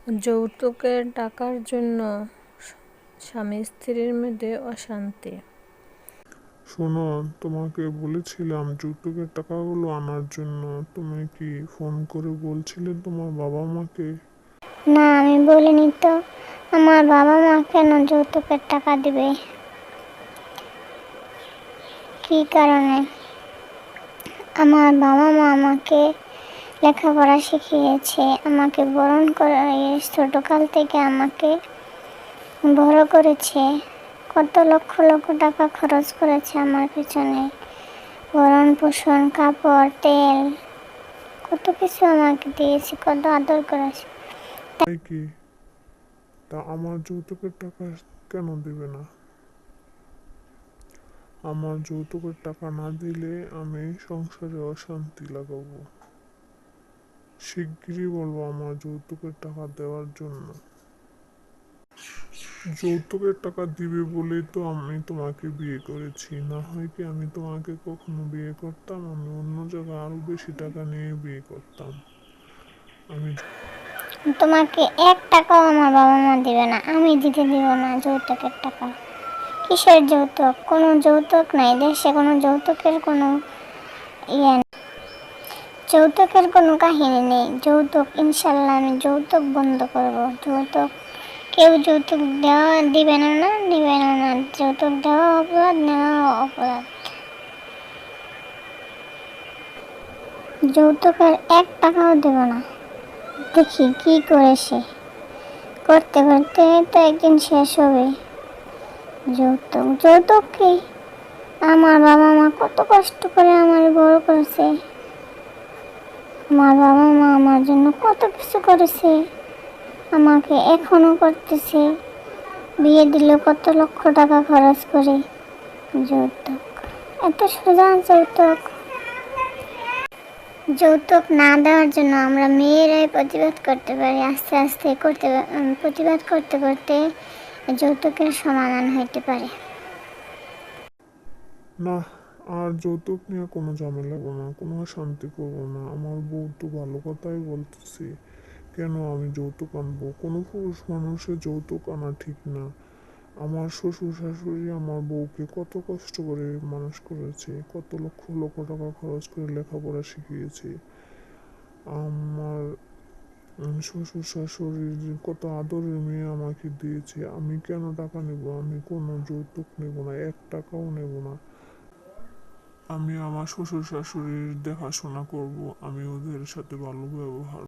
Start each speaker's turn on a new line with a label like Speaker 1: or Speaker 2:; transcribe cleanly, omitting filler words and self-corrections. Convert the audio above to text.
Speaker 1: যৌতুকের টাকার জন্য স্বামী স্ত্রীর মধ্যে অশান্তি।
Speaker 2: শোনো, তোমাকে বলেছিলাম যৌতুকের টাকাগুলো আনার জন্য। তুমি কি ফোন করে বলছিলে তোমার বাবা মাকে?
Speaker 3: না, আমি বলিনি তো। আমার বাবা মা কেন যৌতুকের টাকা দিবে? কি কারণে? আমার বাবা মা আমাকে লেখাপড়া শিখিয়েছে, আমাকে বরণ করে ছোটকাল থেকে আমাকে বড় করেছে। কত লক্ষ লক্ষ টাকা খরচ করেছে আমার পিছনে। ভরণ পোষণ, কাপড়, তেল, কত কিছু আমাকে দিয়েছে, কত আদর করেছে।
Speaker 2: তাই কি? তা আমার যৌতুকের টাকা কেন দেবে না? আমার যৌতুকের টাকা না দিলে আমি সংসারে অশান্তি লাগাবো। শিগগিরই বলবো আমার যৌতুকের টাকা দেওয়ার জন্য। যৌতুকের টাকা দিবে বলেই তো আমি তোমাকে বিয়ে করেছি, না হয় কি আমি তোমাকে কখনো বিয়ে করতাম? আমি অন্য জায়গায় আরো বেশি টাকা নিয়ে বিয়ে করতাম। আমি
Speaker 3: তোমাকে 1 টাকাও আমার বাবা মা দিবে না, আমি দিতে দিব না যৌতুকের টাকা। কিসের যৌতুক? কোনো যৌতুক নাই দেশে, কোনো যৌতুকের কোনো ইয়ে নেই, যৌতুকের কোনো কাহিনী নেই। যৌতুক ইনশাল্লাহ আমি যৌতুক বন্ধ করব। যৌতুক কেউ যৌতুক দিবে না, দিবে না। যৌতুক দেওয়া অপরাধ, নেওয়া অপরাধ। যৌতুকের 1 টাকাও দেব না। দেখি কি করে সে, করতে করতে তো একদিন শেষ হবে। যৌতুক, যৌতুক কি? আমার বাবা মা কত কষ্ট করে আমার বড় করেছে। আমার বাবা মা আমার জন্য কত কিছু করেছে, আমাকে এখনো করতেছে। বিয়ে দিল কত লক্ষ টাকা খরচ করে। যৌতুক এত সোজা? যৌতুক, যৌতুক না দেওয়ার জন্য আমরা মেয়েরাই প্রতিবাদ করতে পারি। আস্তে আস্তে প্রতিবাদ করতে করতে যৌতুকের সমাধান হইতে পারে।
Speaker 2: না, আর যৌতুক নিয়ে কোনো ঝামেলা করবো না, কোনো শান্তি করবো না। আমার বউ তো ভালো কথাই বলতেছি, কেন আমি যৌতুক আনবো? কোনো পুরুষ মানুষের যৌতুক আনা ঠিক না। আমার শ্বশুর শাশুড়ি আমার বউকে কত কষ্ট করে মানুষ করেছে, কত লক্ষ লক্ষ টাকা খরচ করে লেখাপড়া শিখিয়েছে। আমার শ্বশুর শাশুড়ির কত আদরের মেয়ে আমাকে দিয়েছে। আমি কেন টাকা নেব? আমি কোনো যৌতুক নেব না, 1 টাকাও নেব না। আমি আমার শ্বশুর শাশুড়ির দেখাশোনা করব, আমি ওদের সাথে ভালো ব্যবহার